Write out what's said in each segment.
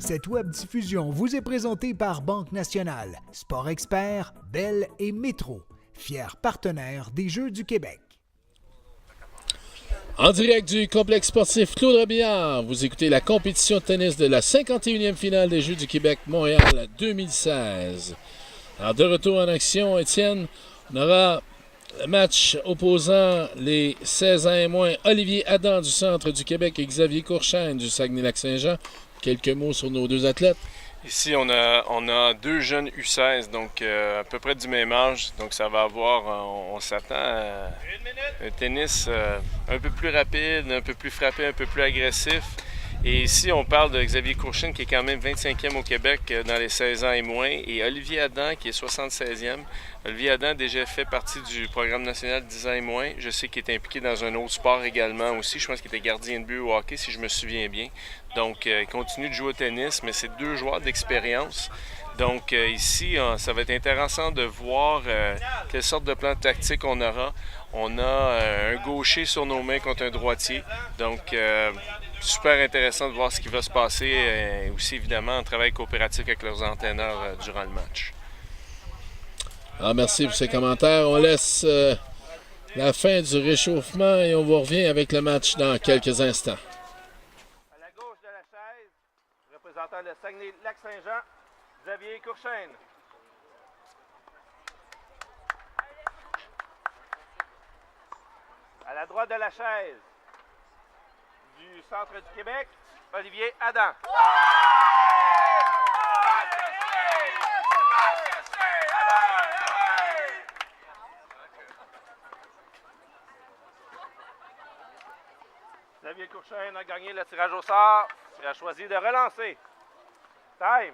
Cette web diffusion vous est présentée par Banque Nationale, Sport Expert, Bell et Métro, fiers partenaires des Jeux du Québec. En direct du complexe sportif Claude Robillard, vous écoutez la compétition de tennis de la 51e finale des Jeux du Québec Montréal 2016. Alors de retour en action, Étienne, on aura le match opposant les 16 ans et moins Olivier Adam du Centre du Québec et Xavier Courchaine du Saguenay-Lac-Saint-Jean. Quelques mots sur nos deux athlètes. Ici, on a deux jeunes U16, donc à peu près du même âge. Donc ça va avoir, on s'attend à un tennis un peu plus rapide, un peu plus frappé, un peu plus agressif. Et ici, on parle de Xavier Courchaine qui est quand même 25e au Québec dans les 16 ans et moins. Et Olivier Adam qui est 76e. Olivier Adam a déjà fait partie du programme national 10 ans et moins. Je sais qu'il est impliqué dans un autre sport également aussi. Je pense qu'il était gardien de but au hockey, si je me souviens bien. Donc, il continue de jouer au tennis, mais c'est deux joueurs d'expérience. Donc, ici, ça va être intéressant de voir quelle sorte de plan tactique on aura. On a un gaucher sur nos mains contre un droitier. Donc, super intéressant de voir ce qui va se passer. Aussi, évidemment, en travail coopératif avec leurs entraîneurs durant le match. Ah, merci pour ces commentaires. On laisse la fin du réchauffement et on vous revient avec le match dans quelques instants. À la gauche de la chaise, représentant le Saguenay-Lac-Saint-Jean, Xavier Courchaine. À la droite de la chaise, du Centre du Québec, Olivier Adam. Xavier Courchaine a gagné le tirage au sort et a choisi de relancer. Time.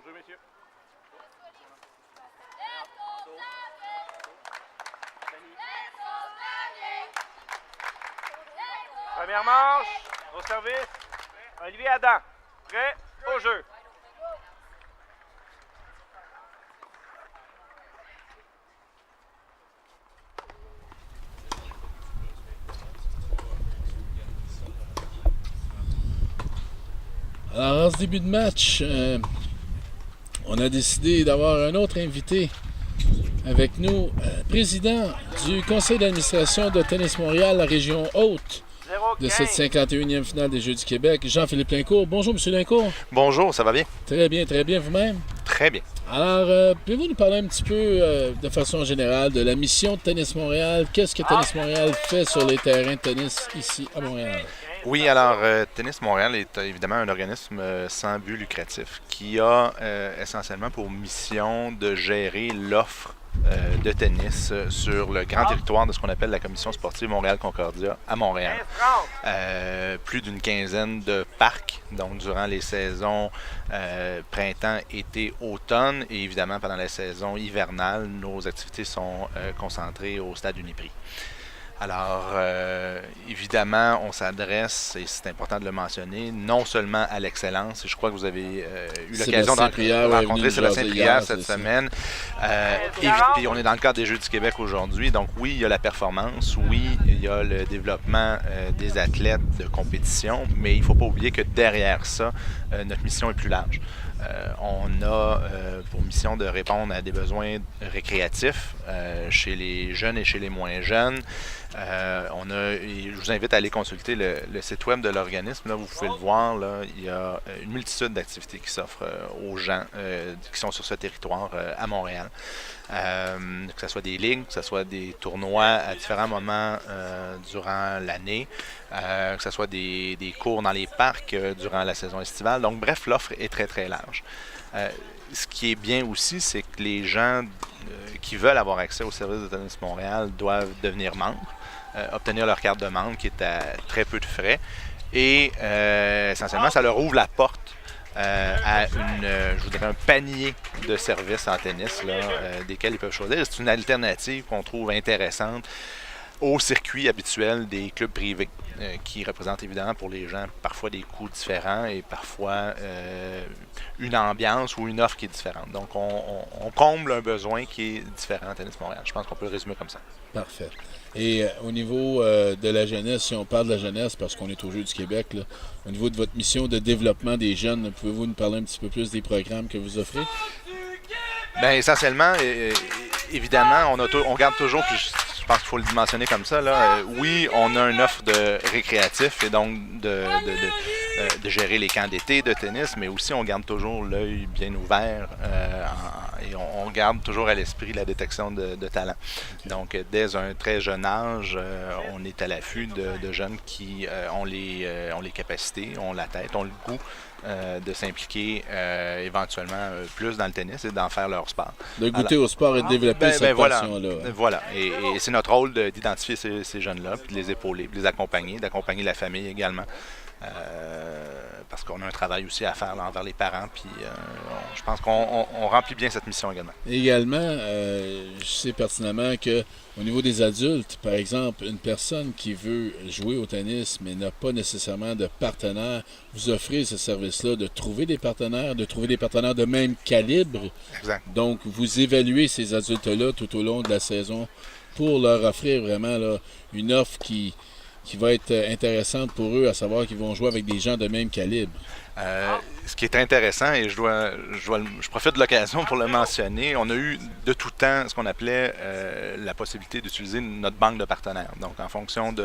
Bonjour, messieurs. Première manche, au service, Olivier Adam, prêt au jeu. Alors, en ce début de match, on a décidé d'avoir un autre invité avec nous, président du conseil d'administration de Tennis Montréal, la région haute de cette 51e finale des Jeux du Québec, Jean-Philippe Lincourt. Bonjour, M. Lincourt. Bonjour, ça va bien? Très bien vous-même? Très bien. Alors, pouvez-vous nous parler un petit peu, de façon générale, de la mission de Tennis Montréal? Qu'est-ce que Tennis Montréal fait sur les terrains de tennis ici à Montréal? Oui, alors Tennis Montréal est évidemment un organisme sans but lucratif qui a essentiellement pour mission de gérer l'offre de tennis sur le grand territoire de ce qu'on appelle la Commission sportive Montréal-Concordia à Montréal. Plus d'une quinzaine de parcs, donc durant les saisons printemps, été, automne et évidemment pendant la saison hivernale, nos activités sont concentrées au stade Uniprix. Alors, évidemment, on s'adresse, et c'est important de le mentionner, non seulement à l'excellence, et je crois que vous avez eu l'occasion de rencontrer Sébastien Prière cette semaine, et puis on est dans le cadre des Jeux du Québec aujourd'hui, donc oui, il y a la performance, oui, il y a le développement des athlètes de compétition, mais il ne faut pas oublier que derrière ça, notre mission est plus large. On a pour mission de répondre à des besoins récréatifs chez les jeunes et chez les moins jeunes, Je vous invite à aller consulter le site web de l'organisme. Là, vous pouvez le voir. Là, il y a une multitude d'activités qui s'offrent aux gens qui sont sur ce territoire à Montréal. Que ce soit des ligues, que ce soit des tournois à différents moments durant l'année, que ce soit des cours dans les parcs durant la saison estivale. Donc, bref, l'offre est très, très large. Ce qui est bien aussi, c'est que les gens qui veulent avoir accès au service de Tennis Montréal doivent devenir membres, obtenir leur carte de membre qui est à très peu de frais. Et essentiellement, ça leur ouvre la porte à je vous dirais un panier de services en tennis là, desquels ils peuvent choisir. C'est une alternative qu'on trouve intéressante au circuit habituel des clubs privés, qui représentent évidemment pour les gens parfois des coûts différents et parfois une ambiance ou une offre qui est différente. Donc on comble un besoin qui est différent à Tennis Montréal. Je pense qu'on peut le résumer comme ça. Parfait. Et au niveau de la jeunesse, si on parle de la jeunesse, parce qu'on est aux Jeux du Québec, là, au niveau de votre mission de développement des jeunes, pouvez-vous nous parler un petit peu plus des programmes que vous offrez? Bien, essentiellement, évidemment, on garde toujours, puis je pense qu'il faut le mentionner comme ça, là, oui, on a une offre de récréatif et donc de gérer les camps d'été de tennis, mais aussi on garde toujours l'œil bien ouvert et on garde toujours à l'esprit la détection de talent. Donc, dès un très jeune âge, on est à l'affût de jeunes qui ont les capacités, ont la tête, ont le goût de s'impliquer éventuellement plus dans le tennis et d'en faire leur sport. De goûter au sport et de développer cette passion-là. Voilà. Et c'est notre rôle d'identifier ces jeunes-là, puis de les épauler, de les accompagner, d'accompagner la famille également. Parce qu'on a un travail aussi à faire là, envers les parents, puis je pense qu'on remplit bien cette mission également. Également, je sais pertinemment que au niveau des adultes, par exemple, une personne qui veut jouer au tennis mais n'a pas nécessairement de partenaire, vous offrez ce service-là de trouver des partenaires de même calibre. Exact. Donc, vous évaluez ces adultes-là tout au long de la saison pour leur offrir vraiment là, une offre qui va être intéressante pour eux, à savoir qu'ils vont jouer avec des gens de même calibre. Ce qui est intéressant, et je profite de l'occasion pour le mentionner, on a eu de tout temps ce qu'on appelait la possibilité d'utiliser notre banque de partenaires. Donc, en fonction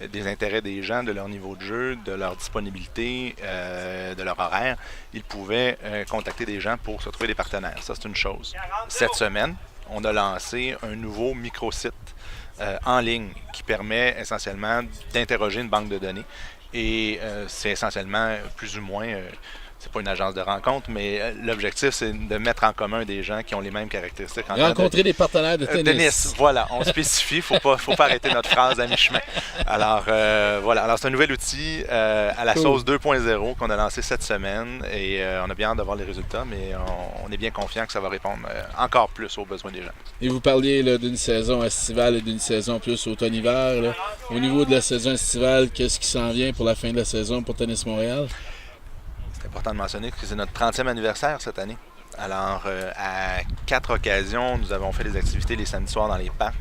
des intérêts des gens, de leur niveau de jeu, de leur disponibilité, de leur horaire, ils pouvaient contacter des gens pour se trouver des partenaires. Ça, c'est une chose. Cette semaine, on a lancé un nouveau microsite en ligne qui permet essentiellement d'interroger une banque de données. Et c'est essentiellement plus ou moins, c'est pas une agence de rencontre, mais l'objectif c'est de mettre en commun des gens qui ont les mêmes caractéristiques. Rencontrer des partenaires de tennis. Voilà, on spécifie, faut pas arrêter notre phrase à mi-chemin. Alors voilà, alors c'est un nouvel outil à la sauce 2.0 qu'on a lancé cette semaine et on a bien hâte de voir les résultats, mais on est bien confiant que ça va répondre encore plus aux besoins des gens. Et vous parliez là, d'une saison estivale et d'une saison plus automne-hiver. Là. Au niveau de la saison estivale, qu'est-ce qui s'en vient pour la fin de la saison pour Tennis Montréal? C'est important de mentionner que c'est notre 30e anniversaire cette année. Alors, à 4 occasions, nous avons fait des activités les samedis soirs dans les parcs,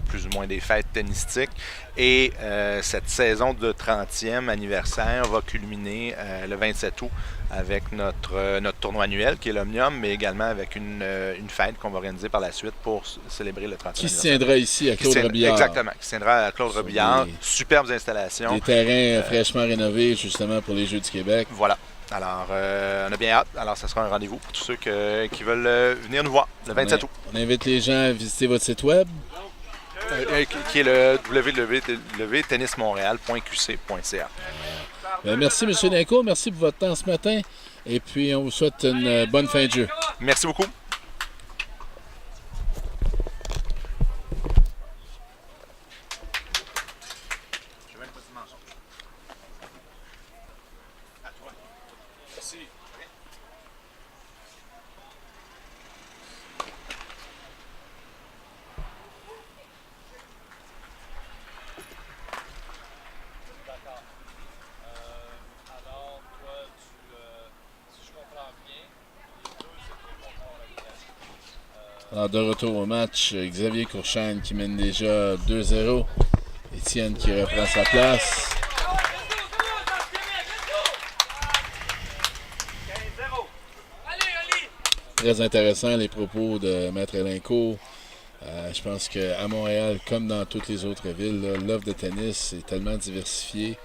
plus ou moins des fêtes tennistiques. Et cette saison de 30e anniversaire va culminer le 27 août avec notre tournoi annuel qui est l'Omnium, mais également avec une fête qu'on va organiser par la suite pour célébrer le 30e anniversaire. Qui se tiendra ici à Claude Robillard. Exactement, qui se tiendra à Claude Robillard. Superbes installations. Des terrains fraîchement rénovés justement pour les Jeux du Québec. Voilà. Alors, on a bien hâte. Alors, ce sera un rendez-vous pour tous ceux qui veulent venir nous voir le 27 août. On invite les gens à visiter votre site web. Qui est le www.tennismontréal.qc.ca. Merci, M. Dinco. Merci pour votre temps ce matin. Et puis, on vous souhaite une bonne fin de jeu. Merci beaucoup. Alors, de retour au match, Xavier Courchaine qui mène déjà 2-0. Étienne qui reprend sa place. Très intéressant les propos de Maître Elinco Je pense qu'à Montréal, comme dans toutes les autres villes, là, l'offre de tennis est tellement diversifiée.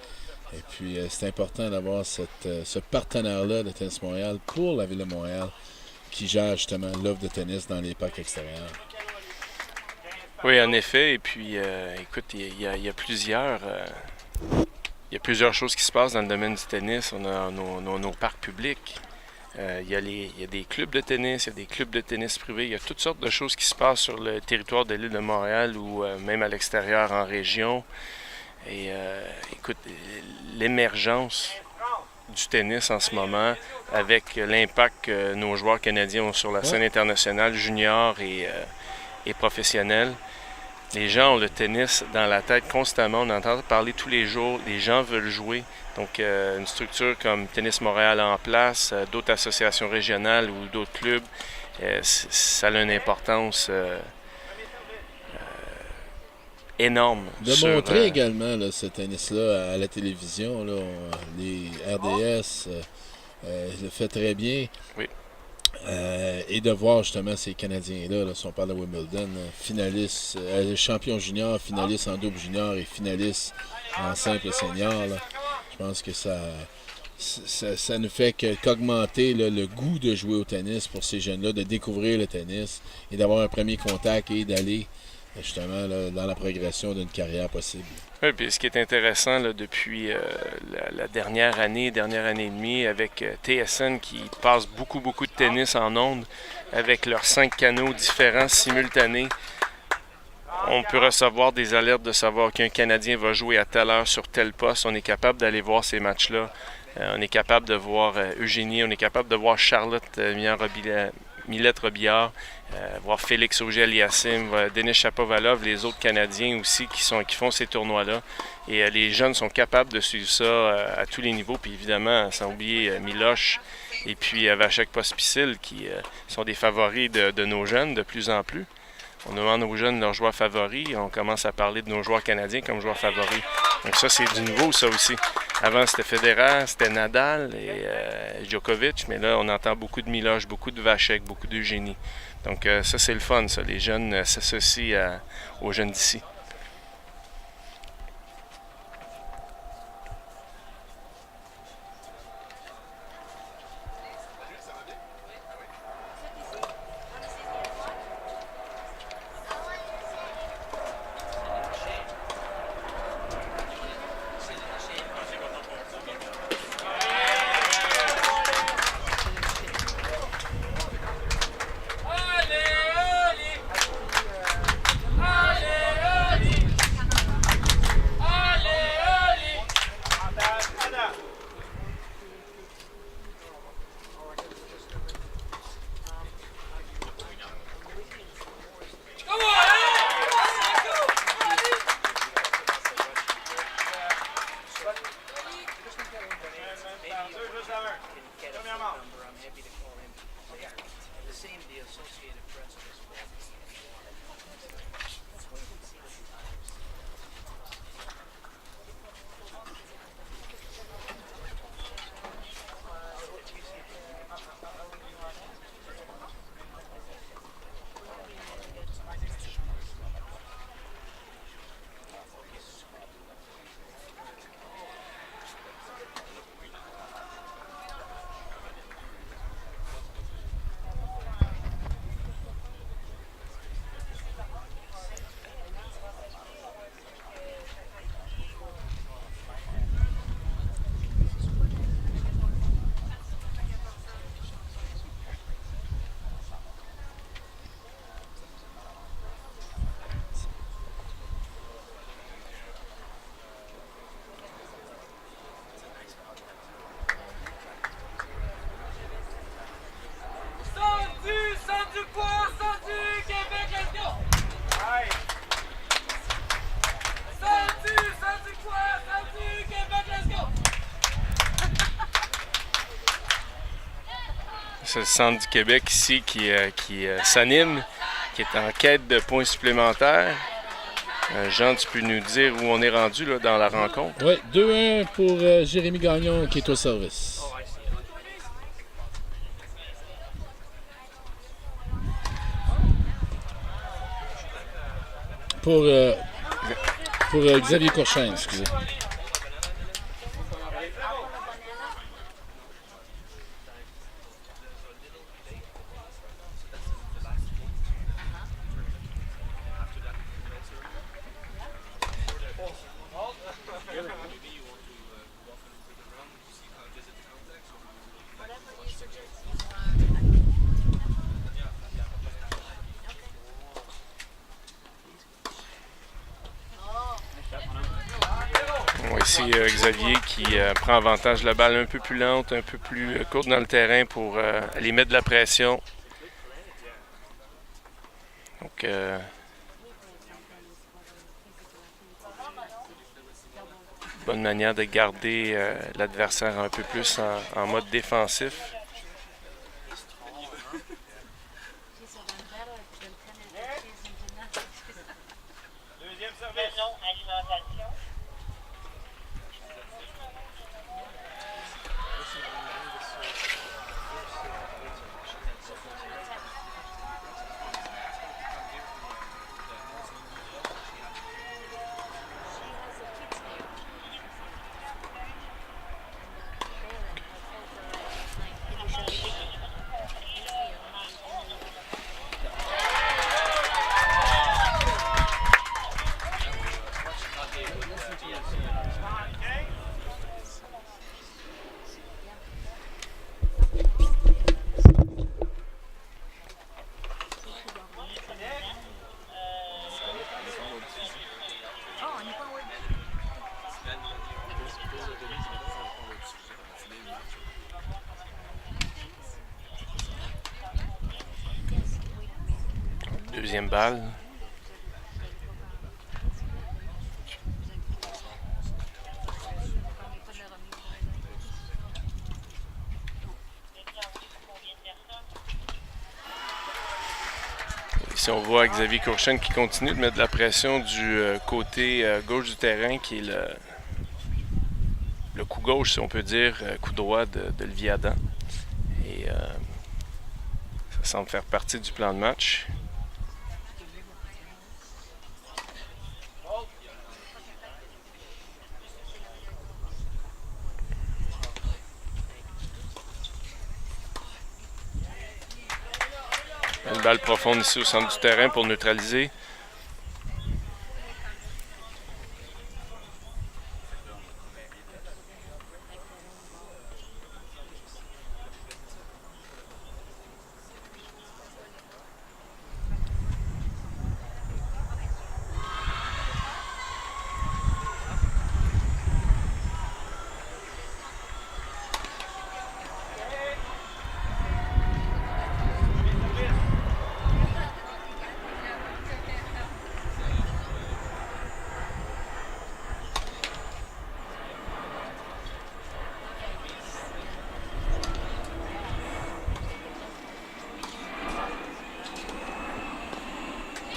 Et puis, c'est important d'avoir ce partenaire-là de Tennis Montréal pour la ville de Montréal qui gère justement l'offre de tennis dans les parcs extérieurs. Oui, en effet. Et puis, écoute, il y a plusieurs choses qui se passent dans le domaine du tennis. On a nos parcs publics. Il y a des clubs de tennis, il y a des clubs de tennis privés. Il y a toutes sortes de choses qui se passent sur le territoire de l'île de Montréal ou même à l'extérieur en région. Et écoute, l'émergence du tennis en ce moment, avec l'impact que nos joueurs canadiens ont sur la scène internationale, junior et professionnelle. Les gens ont le tennis dans la tête constamment. On entend parler tous les jours. Les gens veulent jouer. Donc, une structure comme Tennis Montréal en place, d'autres associations régionales ou d'autres clubs, ça a une importance énorme. De montrer également là, ce tennis-là à la télévision, là, les RDS le fait très bien. Oui. Et de voir justement ces Canadiens-là, si on parle de Wimbledon, finalistes, champion junior, finaliste en double junior et finaliste en simple senior, là, je pense que ça ne fait qu'augmenter le goût de jouer au tennis pour ces jeunes-là, de découvrir le tennis et d'avoir un premier contact et d'aller justement là, dans la progression d'une carrière possible. Oui, puis ce qui est intéressant là, depuis la dernière année et demie, avec TSN qui passe beaucoup de tennis en ondes, avec leurs 5 canaux différents simultanés, on peut recevoir des alertes de savoir qu'un Canadien va jouer à telle heure sur tel poste. On est capable d'aller voir ces matchs-là. On est capable de voir Eugénie, on est capable de voir Charlotte Millette-Robillard, voir Félix Auger-Aliassime, Denis Shapovalov, les autres Canadiens aussi qui font ces tournois-là. Et les jeunes sont capables de suivre ça à tous les niveaux. Puis évidemment, sans oublier Miloš et puis Vasek Pospisil qui sont des favoris de nos jeunes de plus en plus. On demande aux jeunes leurs joueurs favoris. On commence à parler de nos joueurs canadiens comme joueurs favoris. Donc ça, c'est du nouveau, ça aussi. Avant, c'était Federer, c'était Nadal et Djokovic. Mais là, on entend beaucoup de Miloš, beaucoup de Vasek, beaucoup d'Eugénie. Donc ça, c'est le fun, ça. Les jeunes s'associent aux jeunes d'ici. C'est le Centre du Québec ici qui s'anime, qui est en quête de points supplémentaires. Jean, tu peux nous dire où on est rendu là, dans la rencontre? Oui, 2-1 pour Jérémy Gagnon qui est au service. pour Xavier Courchaine, excusez. Ici, Xavier qui prend avantage de la balle un peu plus lente, un peu plus courte dans le terrain pour aller mettre de la pression. Donc, bonne manière de garder l'adversaire un peu plus en mode défensif. Deuxième service. Deuxième balle. Ici, on voit Xavier Courchaine qui continue de mettre de la pression du côté gauche du terrain, qui est le coup gauche, si on peut dire, coup droit de Leviathan. Et ça semble faire partie du plan de match. Une balle profonde ici au centre du terrain pour neutraliser.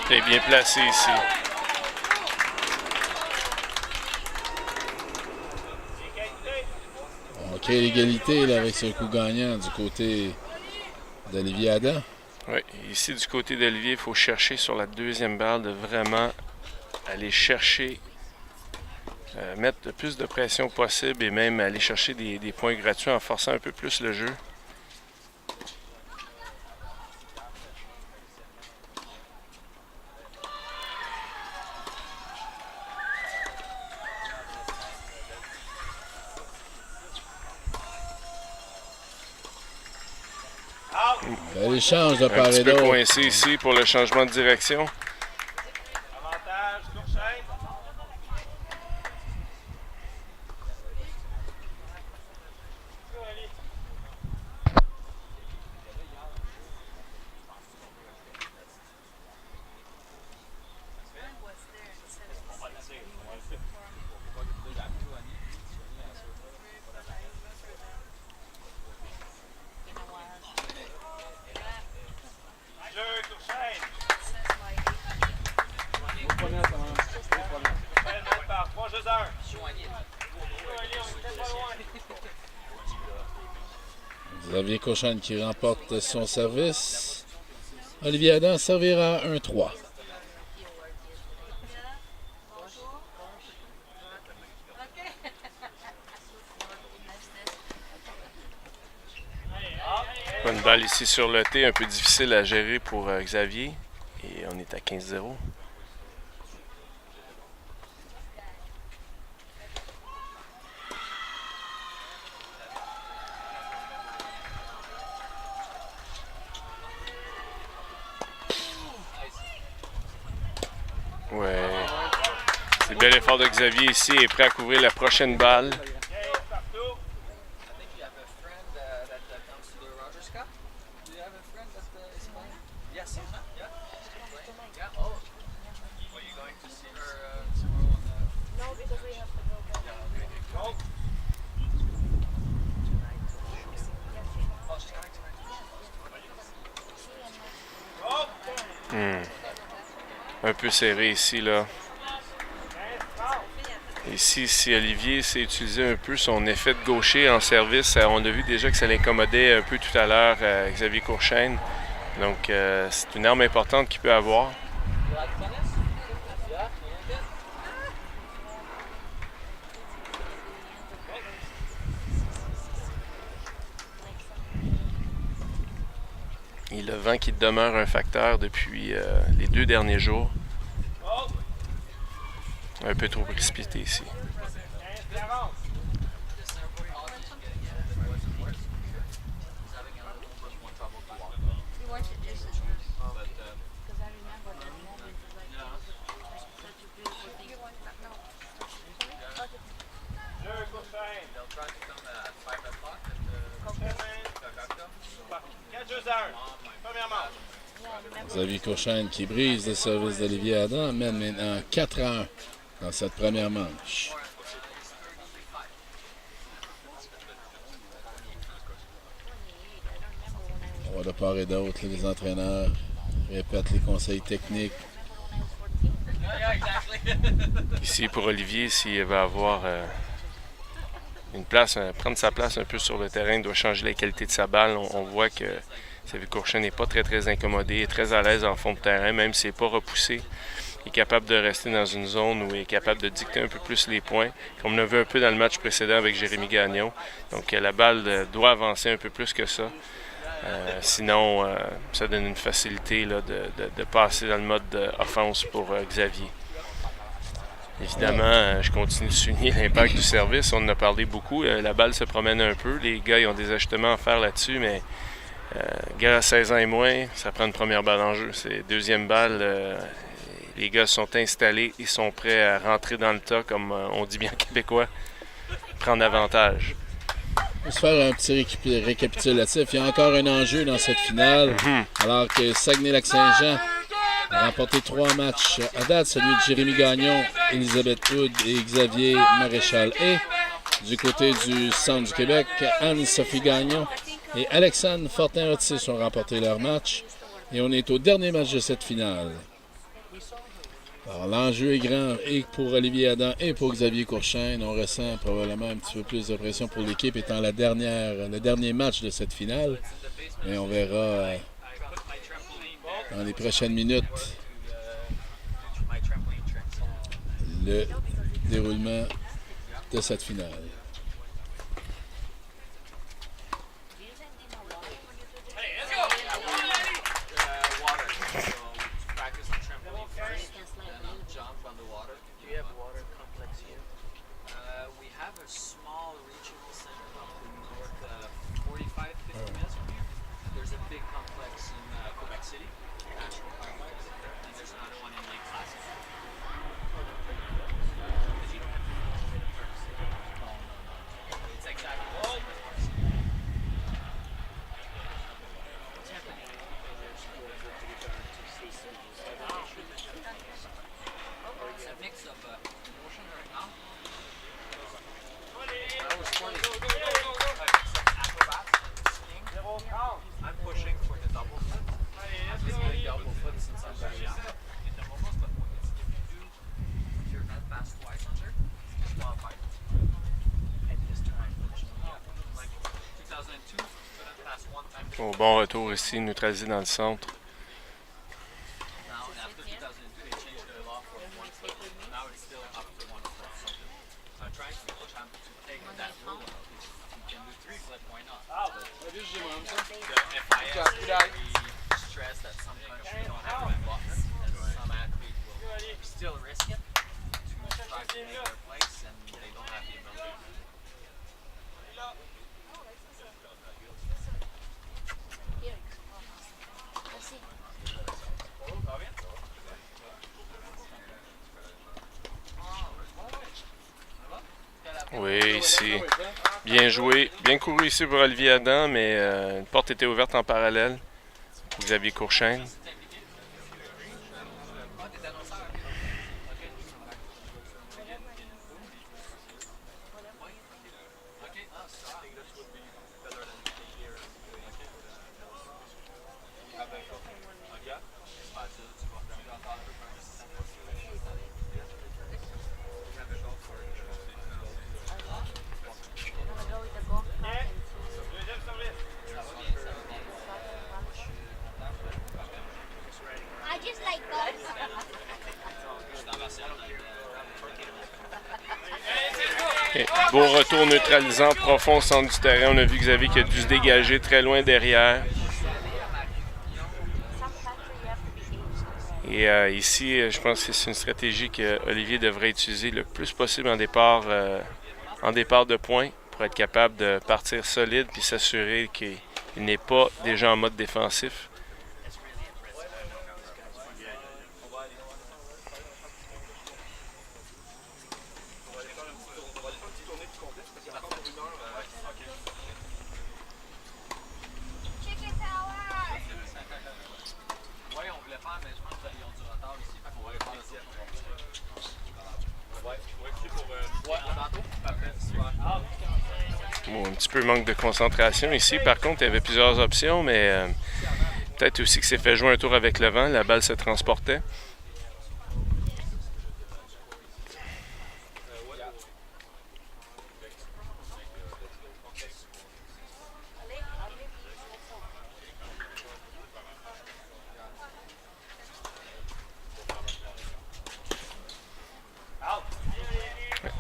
Très bien placé ici. OK, l'égalité là, avec ce coup gagnant du côté d'Olivier Adam. Oui, ici du côté d'Olivier, il faut chercher sur la deuxième balle de vraiment aller chercher, mettre le plus de pression possible et même aller chercher des points gratuits en forçant un peu plus le jeu. Bel échange de Un part petit et peu d'autre. coincé ici pour le changement de direction. Avantage, Courchaine. Jeu, Courchaine. Par 3 jeux d'heure. Xavier Courchaine qui remporte son service. Olivier Adam servira 1-3. Une balle ici sur le T, un peu difficile à gérer pour Xavier. Et on est à 15-0. Ouais. C'est bel effort de Xavier ici et prêt à couvrir la prochaine balle. Un peu serré ici, là. Ici, si Olivier s'est utilisé un peu son effet de gaucher en service, on a vu déjà que ça l'incommodait un peu tout à l'heure, Xavier Courchaine. Donc, c'est une arme importante qu'il peut avoir. Et le vent qui demeure un facteur depuis les 2 derniers jours. Un peu trop précipité ici. Xavier Courchaine qui brise le service d'Olivier Adam mène maintenant 4-1 dans cette première manche. On va de part et d'autre, les entraîneurs répètent les conseils techniques. Ici pour Olivier, s'il va avoir une place, prendre sa place un peu sur le terrain, il doit changer la qualité de sa balle. On voit que Xavier Courchaine n'est pas très incommodé, est très à l'aise en fond de terrain, même s'il n'est pas repoussé. Il est capable de rester dans une zone où il est capable de dicter un peu plus les points, comme on a vu un peu dans le match précédent avec Jérémy Gagnon. Donc la balle doit avancer un peu plus que ça. Sinon, ça donne une facilité là, de passer dans le mode offense pour Xavier. Évidemment, je continue de souligner l'impact du service. On en a parlé beaucoup. La balle se promène un peu. Les gars ils ont des ajustements à faire là-dessus, mais gars à 16 ans et moins, ça prend une première balle en jeu. C'est deuxième balle. Les gars sont installés, ils sont prêts à rentrer dans le tas, comme on dit bien en québécois, prendre avantage. On va se faire un petit récapitulatif. Il y a encore un enjeu dans cette finale, alors que Saguenay-Lac-Saint-Jean a remporté 3 matchs à date, celui de Jérémy Gagnon, Elisabeth Hood et Xavier Maréchal. Et du côté du centre du Québec, Anne-Sophie Gagnon et Alexandre Fortin-Otis ont remporté leur match. Et on est au dernier match de cette finale. Alors, l'enjeu est grand et pour Olivier Adam et pour Xavier Courchaine. On ressent probablement un petit peu plus de pression pour l'équipe étant le dernier match de cette finale. Mais on verra dans les prochaines minutes le déroulement de cette finale. Au bon retour ici, neutralisé dans le centre. stress that some countries don't have the bucks, and some athletes will still risk it to try to make their place, and they don't have the ability. Oui, ici. Bien joué. Bien couru ici pour Olivier Adam, mais une porte était ouverte en parallèle pour Xavier Courchaine. Okay. Beau retour neutralisant profond au centre du terrain. On a vu Xavier qui a dû se dégager très loin derrière. Et ici, je pense que c'est une stratégie que Olivier devrait utiliser le plus possible en départ de pointe pour être capable de partir solide puis s'assurer qu'il n'est pas déjà en mode défensif. Bon, un petit peu manque de concentration ici. Par contre, il y avait plusieurs options, mais peut-être aussi que c'est fait jouer un tour avec le vent. La balle se transportait.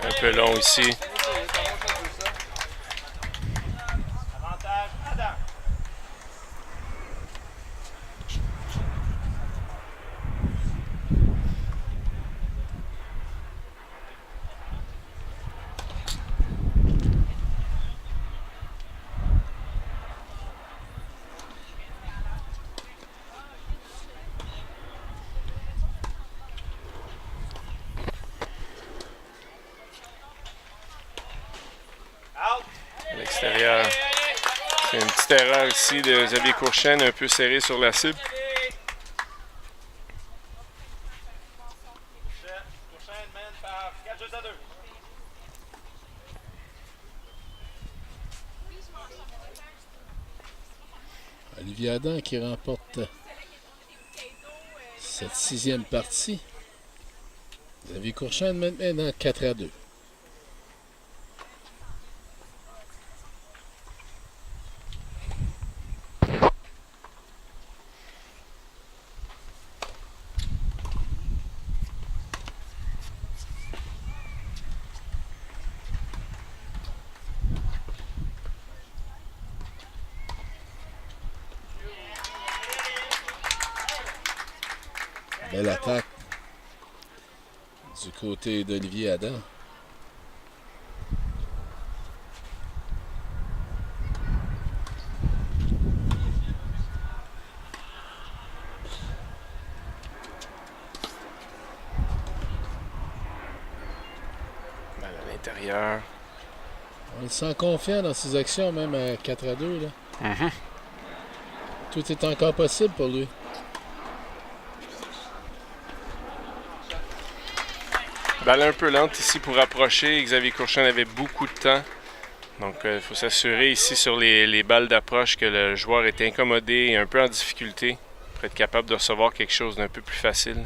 Un peu long ici. À l'extérieur. C'est une petite erreur ici de Xavier Courchaine, un peu serré sur la cible. Olivier Adam qui remporte cette 6e partie. Xavier Courchaine maintenant 4-2. Belle attaque du côté d'Olivier Adam. Balle à l'intérieur. On le sent confiant dans ses actions, même à 4-2. Là. Tout est encore possible pour lui. Balle un peu lente ici pour approcher. Xavier Courchaine avait beaucoup de temps. Donc, il faut s'assurer ici sur les balles d'approche que le joueur est incommodé et un peu en difficulté pour être capable de recevoir quelque chose d'un peu plus facile.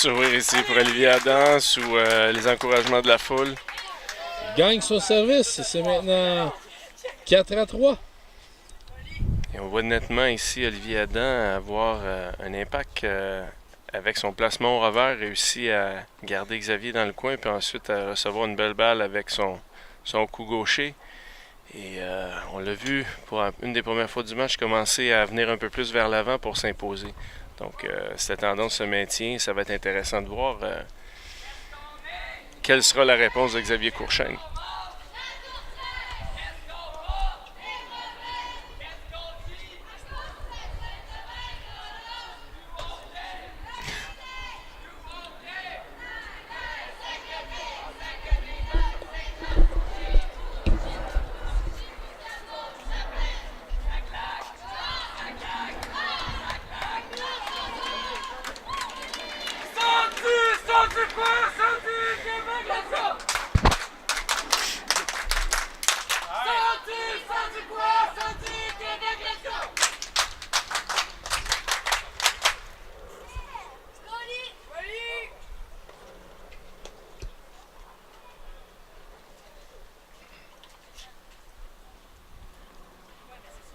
sourire ici pour Olivier Adam sous les encouragements de la foule. Il gagne son service. C'est maintenant 4-3. Et on voit nettement ici Olivier Adam avoir un impact avec son placement au revers, réussi à garder Xavier dans le coin, puis ensuite à recevoir une belle balle avec son coup gaucher. Et on l'a vu pour une des premières fois du match commencer à venir un peu plus vers l'avant pour s'imposer. Donc cette tendance se maintient. Ça va être intéressant de voir quelle sera la réponse de Xavier Courchaine.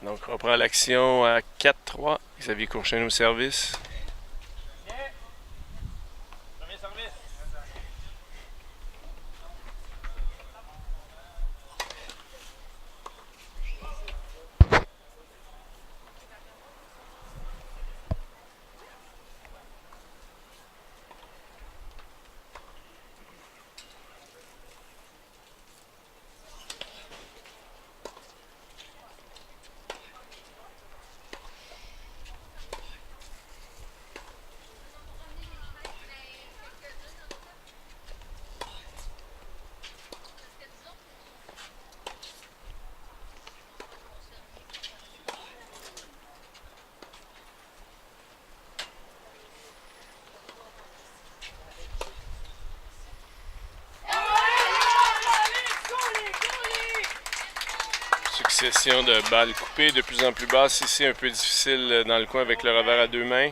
Donc, on reprend l'action à 4-3. Xavier Courchaine au service. Premier service. Succession de balles coupées de plus en plus basses ici, un peu difficile dans le coin avec le revers à deux mains.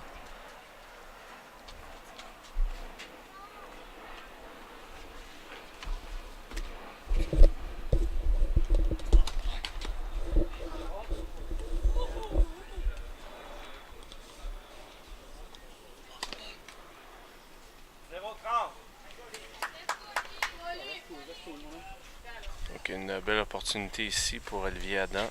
Donc une belle opportunité ici pour Olivier Adam.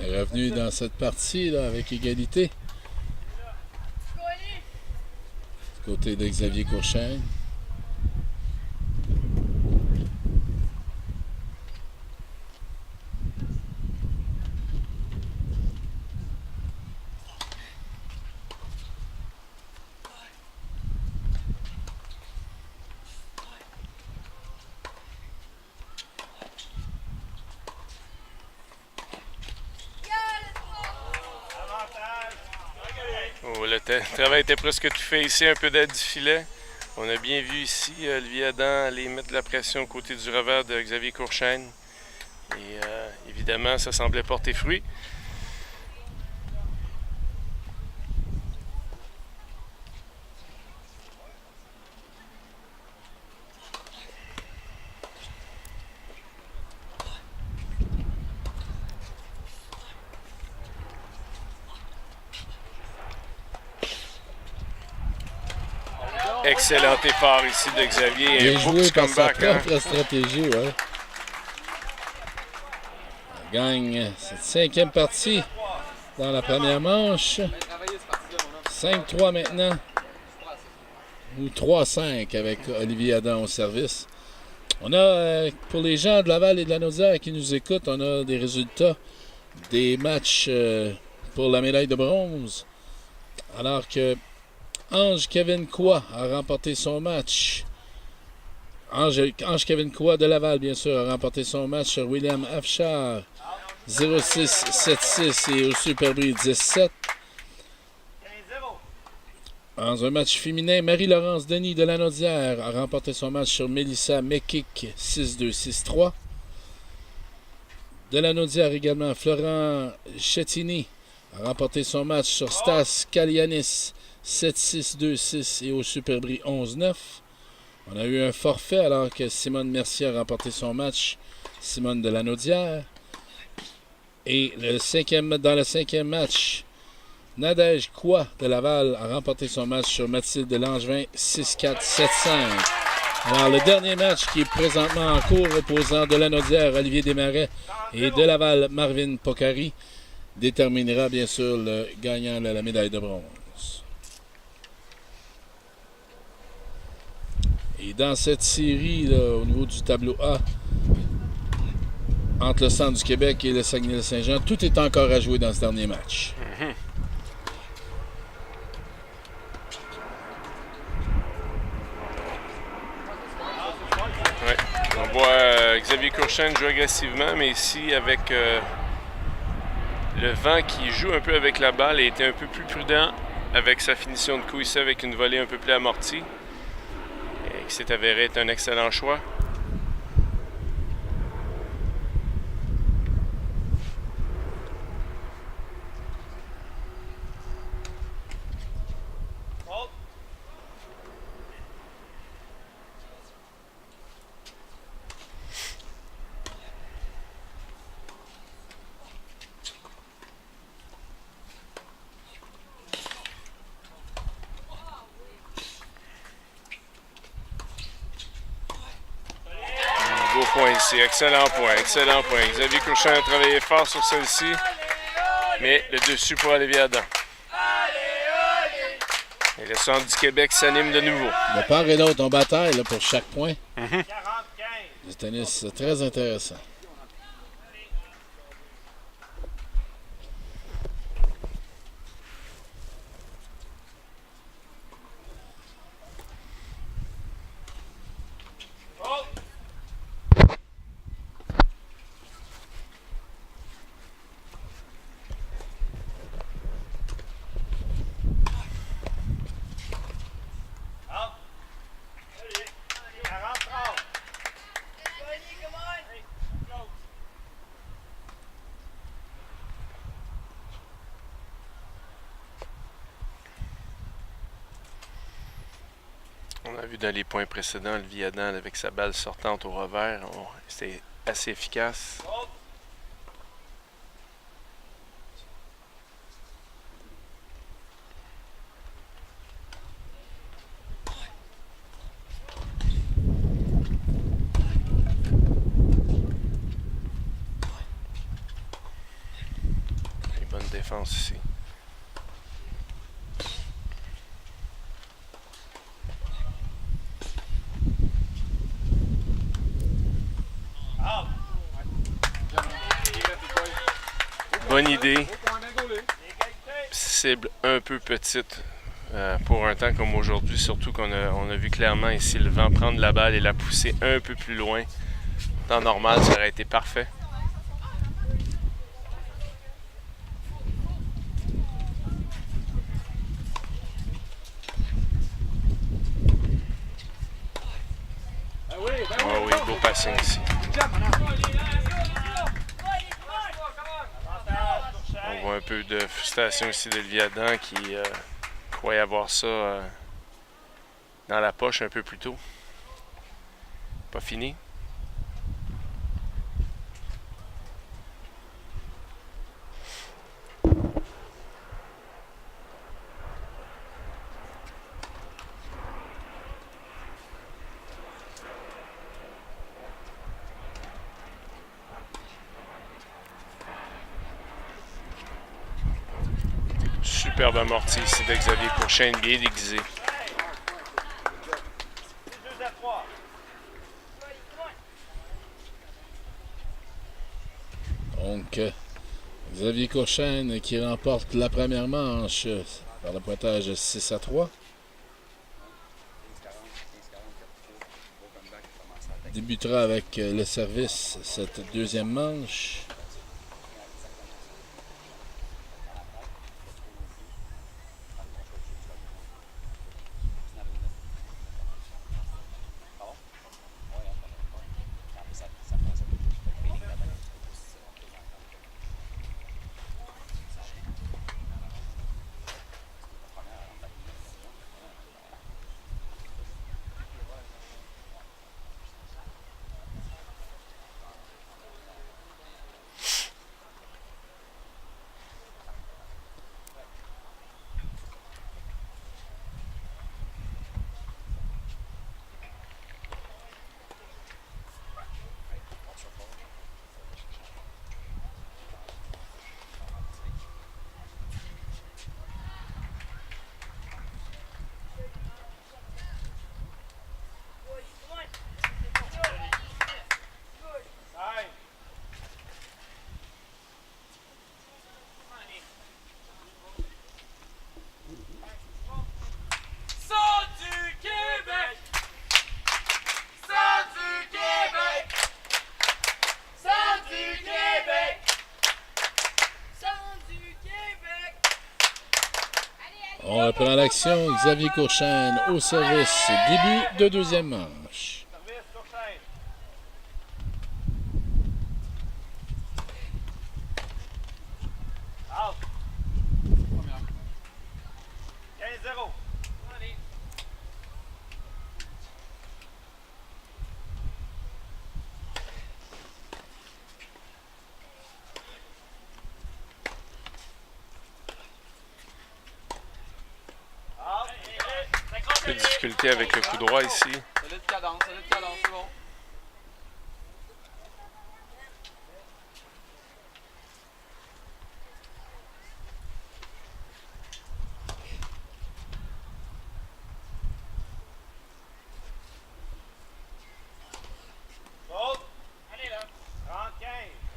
Elle est revenue dans cette partie là, avec égalité. Du côté de Xavier Courchaine. Oh, le travail était presque tout fait ici, un peu d'aide du filet. On a bien vu ici Olivier Adam aller mettre de la pression aux côtés du revers de Xavier Courchaine. Et évidemment, ça semblait porter fruit. Excellent effort ici de Xavier. Bien Un beau joué petit par sa comeback. Hein? propre stratégie, ouais. On gagne cette 5e partie dans la première manche. 5-3 maintenant. Ou 3-5 avec Olivier Adam au service. On a, pour les gens de Laval et de la Naudière qui nous écoutent, on a des résultats des matchs pour la médaille de bronze. Alors que Ange Kevin Coy a remporté son match. Ange Kevin Coy de Laval, bien sûr, a remporté son match sur William Afshar 0-6-7-6 et au Super Brie 10-7. Dans un match féminin, Marie-Laurence Denis de la Naudière a remporté son match sur Mélissa Mekik 6-2-6-3. De la Naudière également, Florent Chettini a remporté son match sur Stas Kalianis 7-6-2-6 et au Super Brie 11-9. On a eu un forfait alors que Simone Mercier a remporté son match. Simone de la Naudière. Et dans le 5e match, Nadège Coy de Laval a remporté son match sur Mathilde Langevin 6-4-7-5. Alors le dernier match qui est présentement en cours opposant de la Naudière Olivier Desmarais et de Laval Marvin Pocari déterminera bien sûr le gagnant de la médaille de bronze. Et dans cette série, là, au niveau du tableau A, entre le Centre du Québec et le Saguenay-Lac-Saint-Jean, tout est encore à jouer dans ce dernier match. Ouais. On voit Xavier Courchaine jouer agressivement, mais ici, avec le vent qui joue un peu avec la balle, il était un peu plus prudent avec sa finition de coup ici, avec une volée un peu plus amortie. Qui s'est avéré être un excellent choix. Point ici, excellent point. Xavier Courchaine a travaillé fort sur celle-ci, mais le dessus pour Olivier Adam. Et le Centre du Québec s'anime de nouveau. De part et d'autre, on bataille là, pour chaque point. Du tennis très intéressant. On a vu dans les points précédents, Olivier Adam avec sa balle sortante au revers, c'était assez efficace. Une bonne défense ici. Bonne idée. Cible un peu petite pour un temps comme aujourd'hui, surtout qu'on a vu clairement ici le vent prendre la balle et la pousser un peu plus loin. En temps normal, ça aurait été parfait. frustration ici. On voit un peu de frustration ici d'Olivier Adam qui croyait avoir ça dans la poche un peu plus tôt. Pas fini. Superbe amorti ici de Xavier Courchaine, bien déguisé. Donc, Xavier Courchaine qui remporte la première manche par le pointage 6-3. Débutera avec le service cette deuxième manche. On reprend l'action. Xavier Courchaine au service. Début de deuxième manche. Service, Courchaine. Out. 15-0. Un peu de difficulté avec le coup droit ici. Solide cadence, c'est bon. Allez là.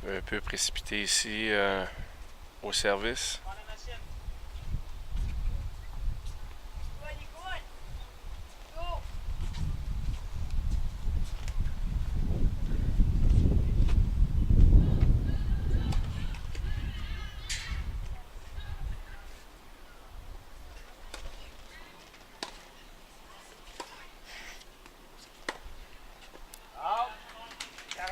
30-15. Un peu précipité ici au service. Out. 40-15.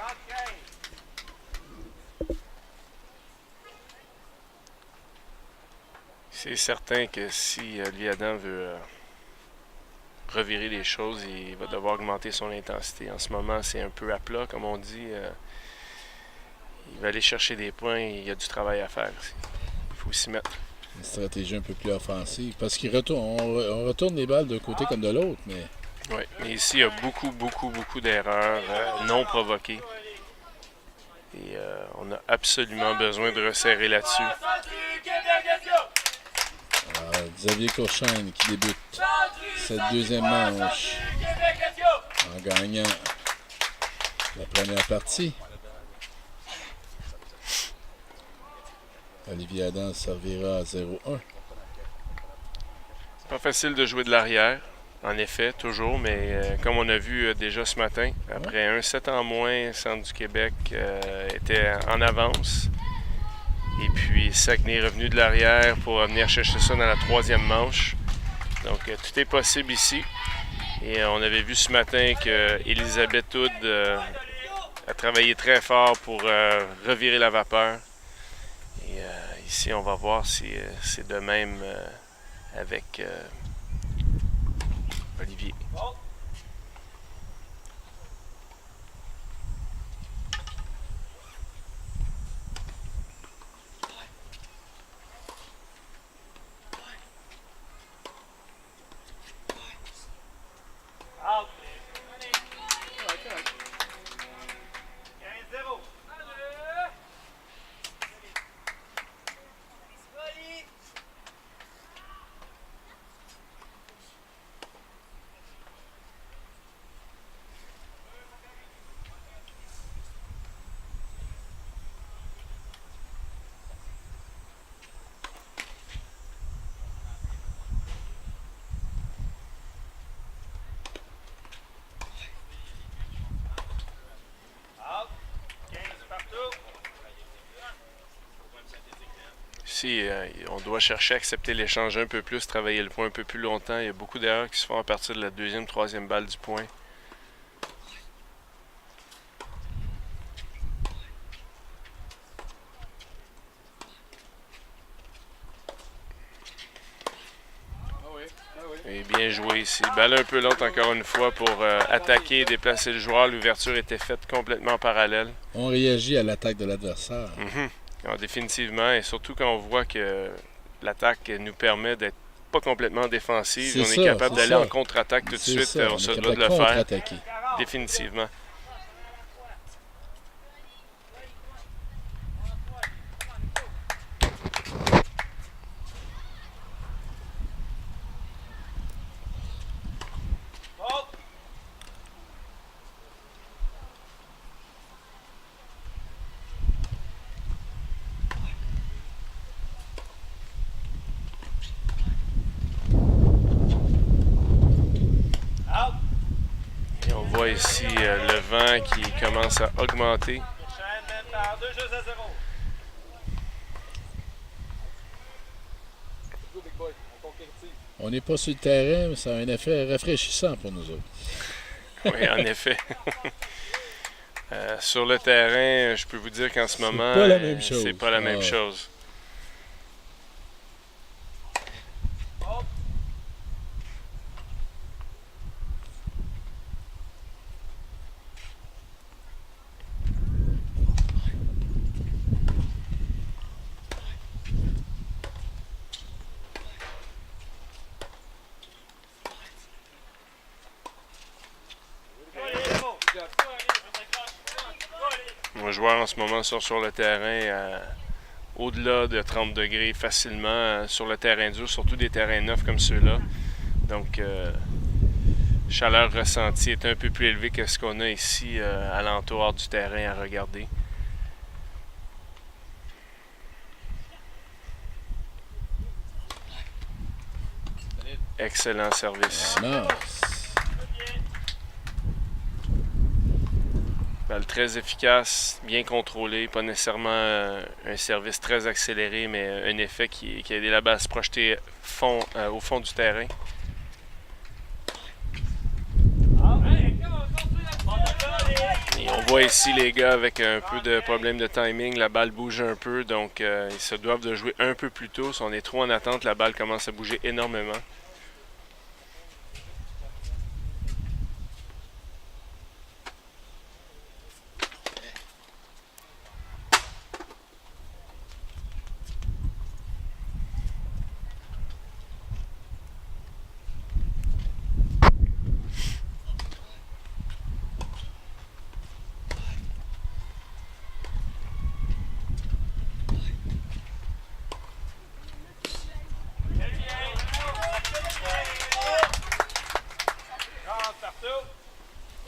C'est certain que si Olivier Adam veut revirer les choses, il va devoir augmenter son intensité. En ce moment, c'est un peu à plat, comme on dit. Il va aller chercher des points et il y a du travail à faire. Il faut s'y mettre. Une stratégie un peu plus offensive. Parce qu'on retourne les balles d'un côté comme de l'autre, mais... Oui, mais ici, il y a beaucoup d'erreurs non provoquées. Et on a absolument besoin de resserrer là-dessus. Alors, Xavier Courchaine qui débute cette deuxième manche en gagnant la première partie. Olivier Adam servira à 0-1. Pas facile de jouer de l'arrière, en effet, toujours, mais comme on a vu déjà ce matin, après un 7 en moins, Centre du Québec était en avance. Et puis Saguenay est revenu de l'arrière pour venir chercher ça dans la troisième manche. Donc tout est possible ici. Et on avait vu ce matin que Elisabeth Hood à travailler très fort pour revirer la vapeur. Et ici, on va voir si c'est de même avec Olivier. Out. 15-0. Out. 15 partout. Ici, on doit chercher à accepter l'échange un peu plus, travailler le point un peu plus longtemps. Il y a beaucoup d'erreurs qui se font à partir de la deuxième, troisième balle du point. Et bien joué ici. Balle un peu lente encore une fois pour attaquer et déplacer le joueur. L'ouverture était faite complètement parallèle. On réagit à l'attaque de l'adversaire. Alors, définitivement, et surtout quand on voit que l'attaque nous permet d'être pas complètement défensive. C'est On ça, est capable c'est d'aller ça. en contre-attaque tout de C'est suite. ça, On est se doit capable de le faire. contre-attaquer. Définitivement. Ball. Out. Et on voit ici le vent qui commence à augmenter. Shane mène par 2 jeux à 0. On n'est pas sur le terrain, mais ça a un effet rafraîchissant pour nous autres. Oui, en effet. Sur le terrain, je peux vous dire qu'en ce moment, pas la même chose. c'est pas la même Ah. chose. Nos joueurs en ce moment sont sur le terrain au-delà de 30 degrés facilement sur le terrain dur, surtout des terrains neufs comme ceux-là. Donc, chaleur ressentie est un peu plus élevée que ce qu'on a ici à l'entour du terrain à regarder. Excellent service. Non. Balle très efficace, bien contrôlée, pas nécessairement un service très accéléré, mais un effet qui a aidé la balle à se projeter au fond du terrain. Et on voit ici les gars avec un peu de problème de timing, la balle bouge un peu, donc ils se doivent de jouer un peu plus tôt. Si on est trop en attente, la balle commence à bouger énormément.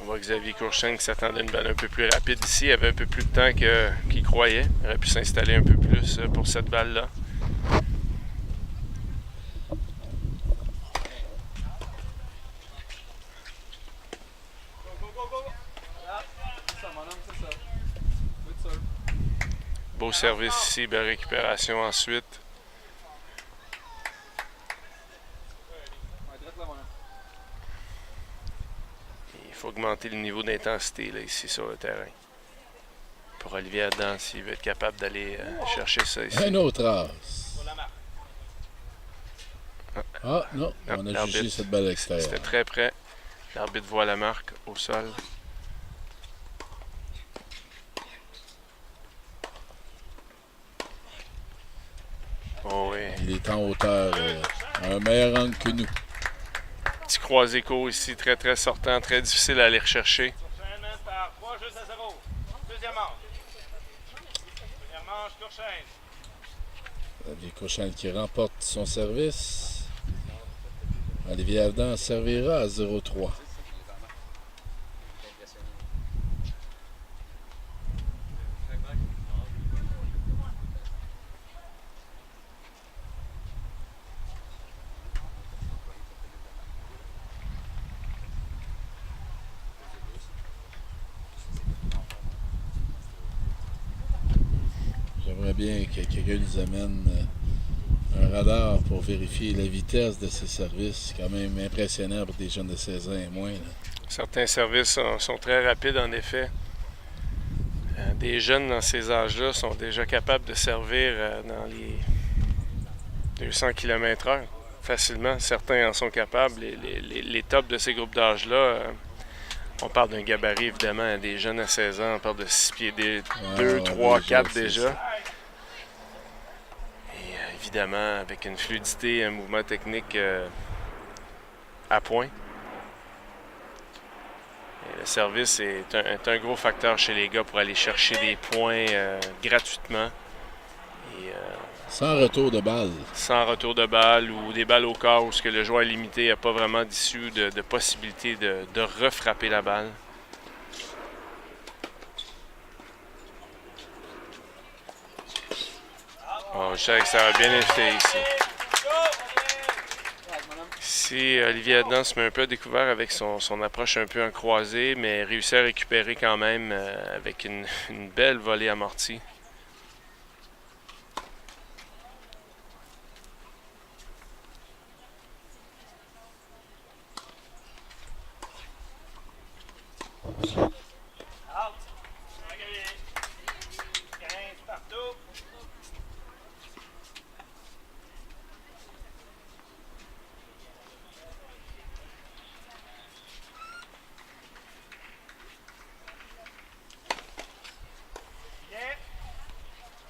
On voit Xavier Courchain qui s'attendait à une balle un peu plus rapide ici. Il avait un peu plus de temps qu'il croyait. Il aurait pu s'installer un peu plus pour cette balle-là. Beau service ici, belle récupération ensuite. Il faut augmenter le niveau d'intensité là, ici sur le terrain. pour Olivier Adam s'il veut être capable d'aller chercher ça ici. Un autre as. Ah non, on a l'arbitre, jugé cette balle extérieure. C'était très près. L'arbitre voit la marque au sol. Oh oui. Il est en hauteur, à un meilleur angle que nous. Petit croisé court ici, très très sortant, très difficile à aller rechercher. Courchaine mène par 3 jeux à 0. Deuxième manche. Première manche, Courchaine. Olivier Courchaine qui remporte son service. Olivier Adam servira à 0-3. J'aimerais bien que quelqu'un nous amène un radar pour vérifier la vitesse de ces services. C'est quand même impressionnant pour des jeunes de 16 ans et moins. Là. Certains services sont très rapides en effet. Des jeunes dans ces âges-là sont déjà capables de servir dans les 200 km/h facilement. Certains en sont capables. Les tops de ces groupes d'âge-là, on parle d'un gabarit évidemment, des jeunes à 16 ans, on parle de 6 pieds 2, 3, 4 déjà. Évidemment, avec une fluidité, un mouvement technique à point. Et le service est un gros facteur chez les gars pour aller chercher des points gratuitement. Et, sans retour de balle. Sans retour de balle ou des balles au corps où ce que le joueur limité n'a pas vraiment d'issue de possibilité de refrapper la balle. Oh, je sais que ça va bien été ici. Ici, Olivier Adam se met un peu à découvert avec son approche un peu en croisée, mais réussit à récupérer quand même avec une belle volée amortie.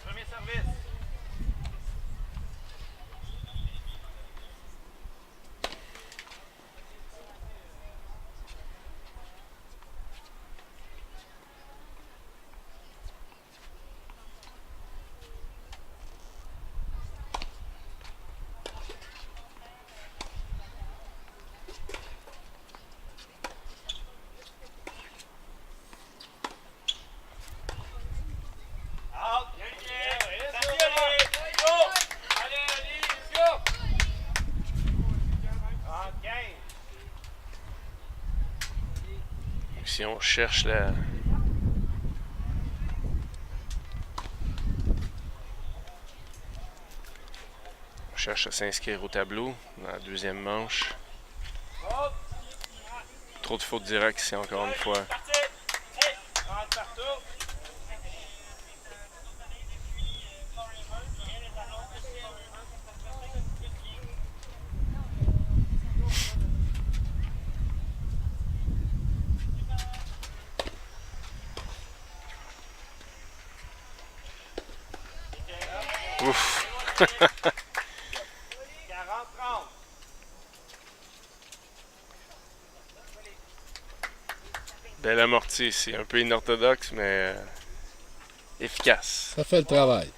Premier service. Si on cherche la... On cherche à s'inscrire au tableau dans la deuxième manche. Trop de fautes directes ici encore une fois. Ouf! 40-30. Belle amortie ici, un peu inorthodoxe, mais efficace. Ça fait le travail.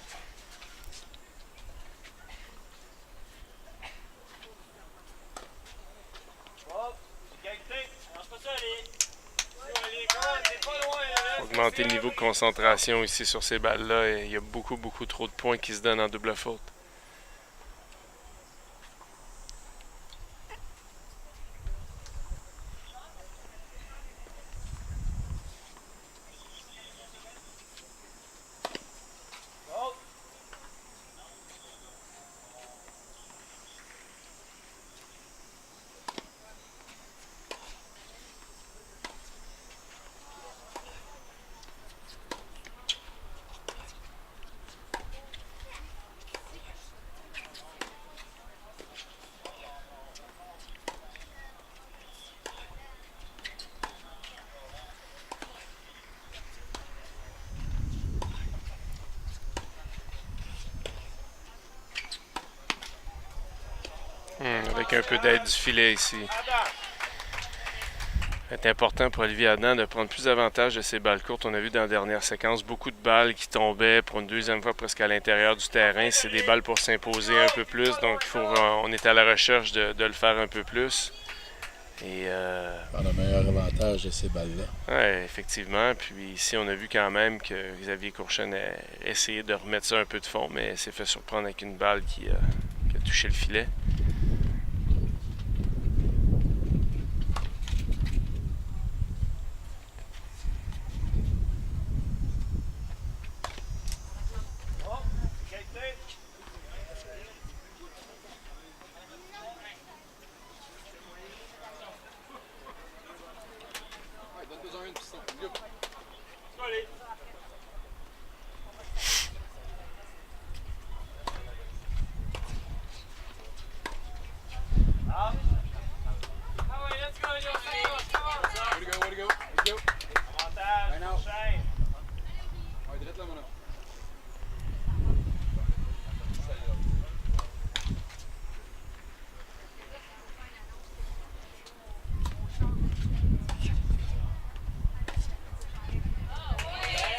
Augmenter le niveau de concentration ici sur ces balles-là. Il y a beaucoup trop de points qui se donnent en double faute. avec un peu d'aide du filet ici. C'est important pour Olivier Adam de prendre plus d'avantage de ses balles courtes. On a vu dans la dernière séquence beaucoup de balles qui tombaient pour une deuxième fois presque à l'intérieur du terrain. C'est des balles pour s'imposer un peu plus, donc on est à la recherche de le faire un peu plus. Et Prendre un meilleur avantage de ces balles-là. oui, effectivement. Puis ici, on a vu quand même que Xavier Courchaine a essayé de remettre ça un peu de fond, mais s'est fait surprendre avec une balle qui a touché le filet.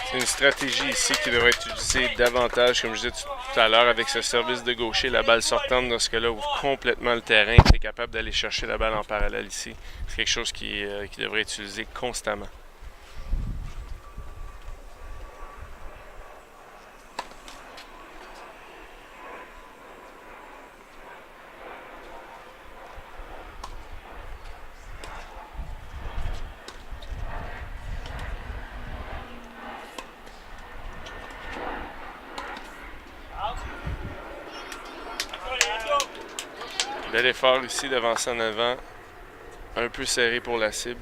C'est une stratégie ici qui devrait être utilisée davantage, comme je disais tout à l'heure, avec ce service de gaucher. La balle sortante, dans ce cas-là, ouvre complètement le terrain. Tu es capable d'aller chercher la balle en parallèle ici. C'est quelque chose qui devrait être utilisé constamment. Bel effort ici d'avancer en avant, un peu serré pour la cible.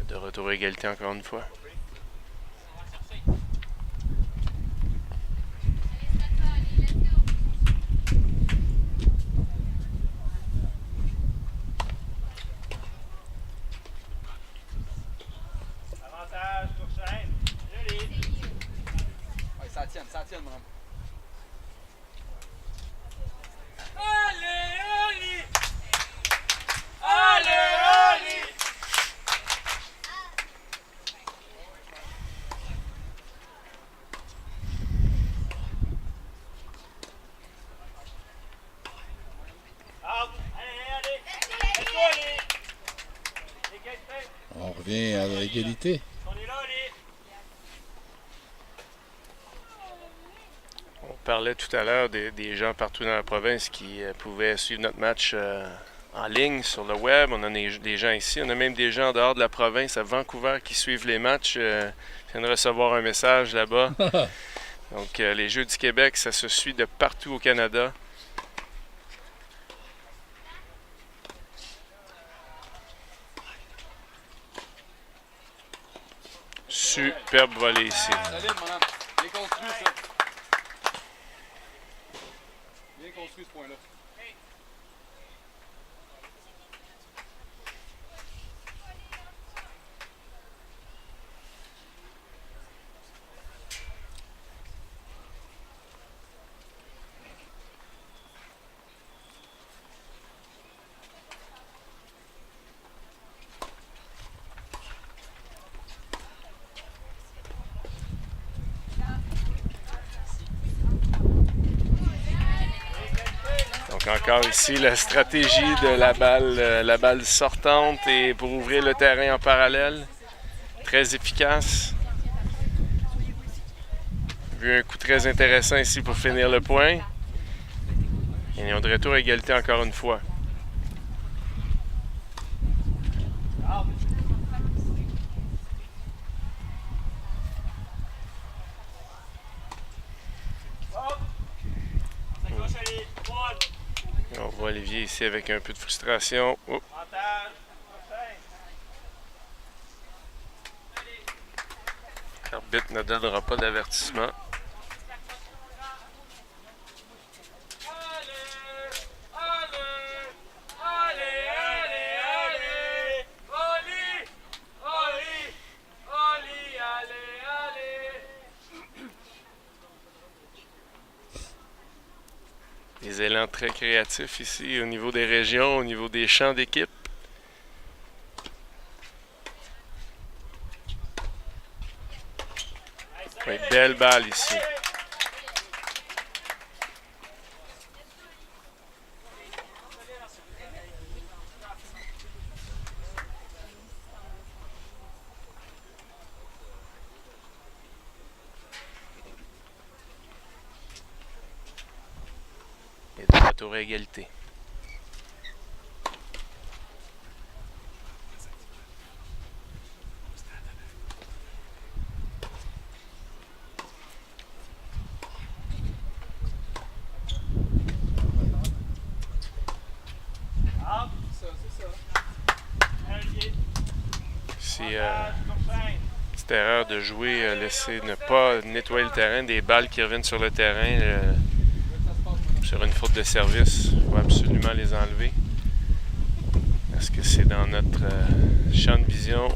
De retour à égalité encore une fois. Avantage, Courchaine. Joli. Ouais, ça tienne, madame. On revient à l'égalité. On parlait tout à l'heure des gens partout dans la province qui pouvaient suivre notre match en ligne sur le web. On a des gens ici. On a même des gens en dehors de la province, à Vancouver, qui suivent les matchs. Je viens de recevoir un message là-bas. Donc, les Jeux du Québec, ça se suit de partout au Canada. Superbe volée ici. Salut, madame. Bien construit, ça. Bien construit, ce point-là. Donc encore ici, la stratégie de la balle sortante et pour ouvrir le terrain en parallèle. Très efficace. Vu un coup très intéressant ici pour finir le point. Et on de retour à égalité encore une fois. On voit Olivier ici avec un peu de frustration. Oh. L'arbitre ne donnera pas d'avertissement. Des élans très créatifs ici au niveau des régions, au niveau des champs d'équipe. Oui, belle balle ici. Et de retour à égalité. Petite erreur de jouer, laisser ne pas nettoyer le terrain, des balles qui reviennent sur le terrain sur une faute de service. Il faut absolument les enlever. Est-ce que c'est dans notre champ de vision?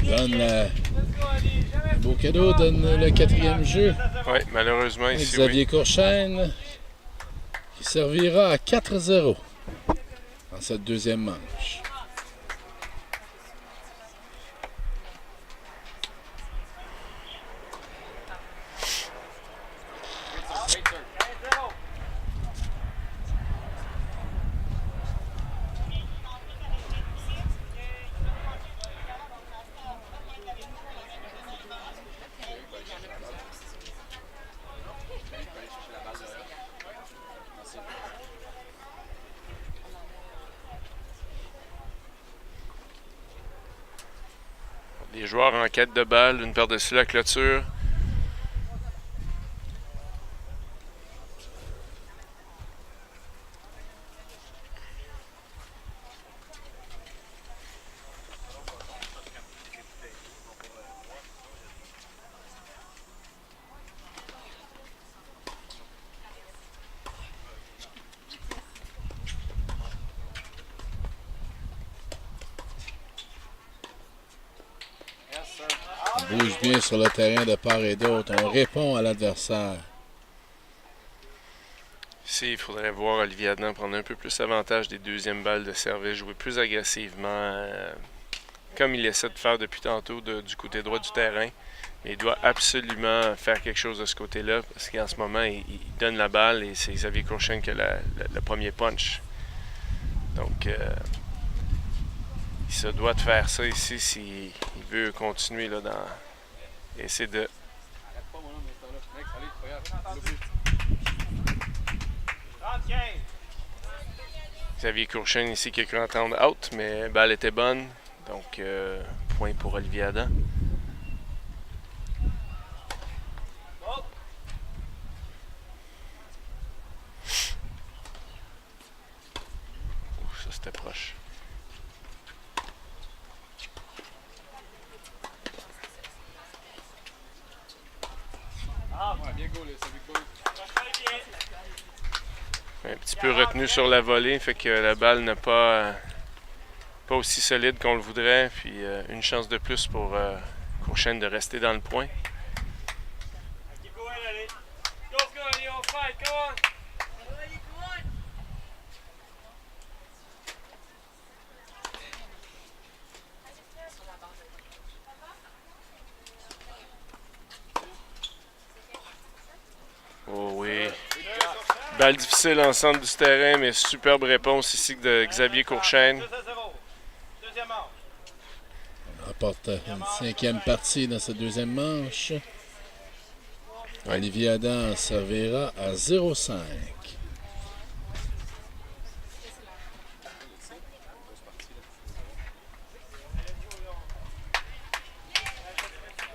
Donne un beau cadeau, donne le 4e jeu. Oui, malheureusement ici, Xavier Courchaine qui servira à 4-0 dans cette deuxième manche. Les joueurs en quête de balle, une par-dessus la clôture. On bouge bien sur le terrain de part et d'autre. On répond à l'adversaire. Ici, il faudrait voir Olivier Adam prendre un peu plus avantage des deuxièmes balles de service, jouer plus agressivement, comme il essaie de faire depuis tantôt du côté droit du terrain. Mais il doit absolument faire quelque chose de ce côté-là, parce qu'en ce moment, il donne la balle et c'est Xavier Courchaine qui a le premier punch. Donc, il se doit de faire ça ici s'il veut continuer là, dans essayer de... Xavier Courchaine ici qui a cru entendre out, mais la balle était bonne. Donc, point pour Olivier Adam. Ouh, ça c'était proche. Un petit peu retenu sur la volée, fait que la balle n'est pas aussi solide qu'on le voudrait. Puis une chance de plus pour Courchaine de rester dans le point. Oh oui. Balle difficile en centre du terrain, mais superbe réponse ici de Xavier Courchaine. On rapporte une 5e partie dans cette deuxième manche. Olivier Adam servira à 0-5.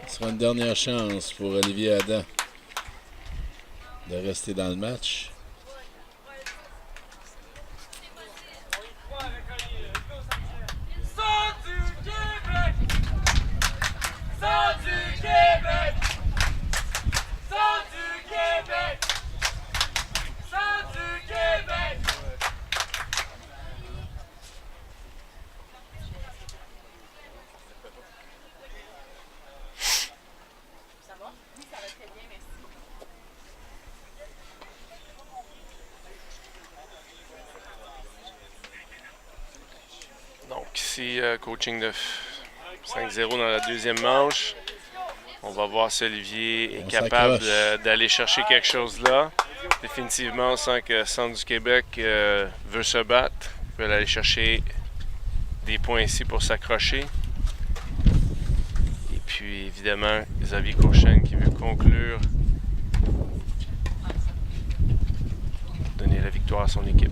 Ce sera une dernière chance pour Olivier Adam de rester dans le match. ici, coaching de 5-0 dans la deuxième manche. On va voir si Olivier est capable d'aller chercher quelque chose là. Définitivement, on sent que le Centre du Québec veut se battre, veut aller chercher des points ici pour s'accrocher. Et puis, évidemment, Xavier Courchaine qui veut conclure, donner la victoire à son équipe.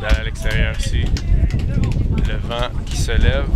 Là, à l'extérieur ici, le vent qui se lève.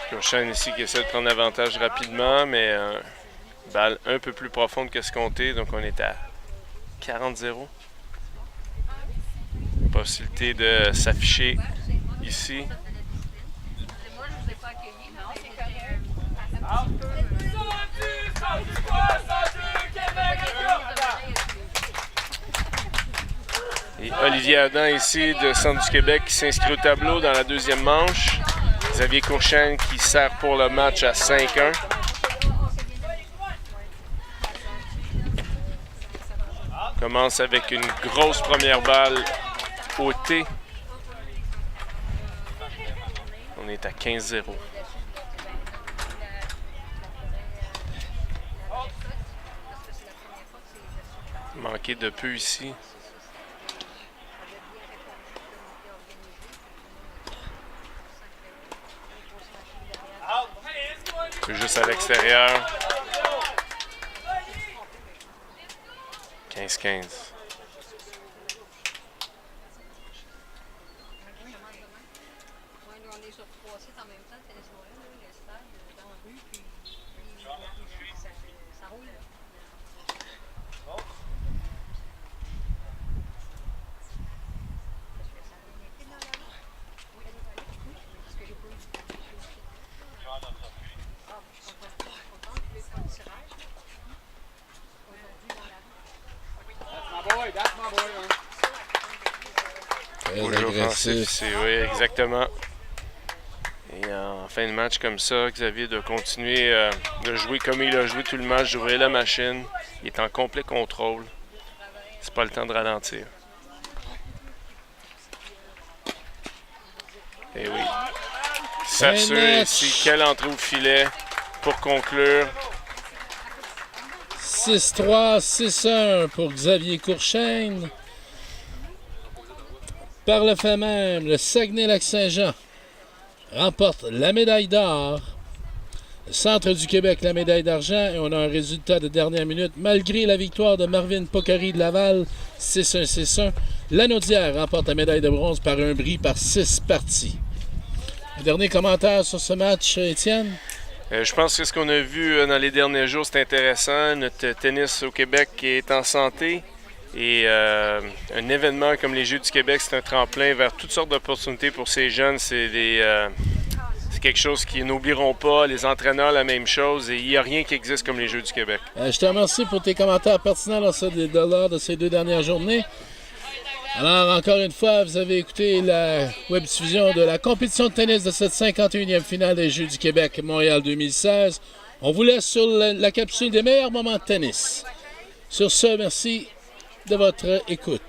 Courchaine ici qui essaie de prendre avantage rapidement, mais balle un peu plus profonde que ce compté, donc on est à 40-0. Possibilité de s'afficher ici. Et Olivier Adam ici de Centre du Québec qui s'inscrit au tableau dans la deuxième manche. Xavier Courchaine qui sert pour le match à 5-1. Commence avec une grosse première balle au T. On est à 15-0. Manqué de peu ici. Juste à l'extérieur. 15-15. Oui, exactement. Et en fin de match comme ça, Xavier doit continuer de jouer comme il a joué tout le match, d'ouvrir la machine. Il est en complet contrôle. C'est pas le temps de ralentir. Et oui. S'assure ici quelle entrée au filet pour conclure. 6-3, 6-1 pour Xavier Courchaine. Par le fait même, le Saguenay-Lac-Saint-Jean remporte la médaille d'or. Le Centre du Québec, la médaille d'argent. Et on a un résultat de dernière minute. Malgré la victoire de Marvin Pocari de Laval, 6-1-6-1, Lanaudière remporte la médaille de bronze par un bris par 6 parties. Un dernier commentaire sur ce match, Étienne? Je pense que ce qu'on a vu dans les derniers jours, c'est intéressant. Notre tennis au Québec est en santé. Et un événement comme les Jeux du Québec, c'est un tremplin vers toutes sortes d'opportunités pour ces jeunes. C'est quelque chose qu'ils n'oublieront pas. Les entraîneurs, la même chose. Et il n'y a rien qui existe comme les Jeux du Québec. Je te remercie pour tes commentaires pertinents lors de ces 2 dernières journées. Alors, encore une fois, vous avez écouté la web-diffusion de la compétition de tennis de cette 51e finale des Jeux du Québec Montréal 2016. On vous laisse sur la capsule des meilleurs moments de tennis. Sur ce, merci de votre écoute.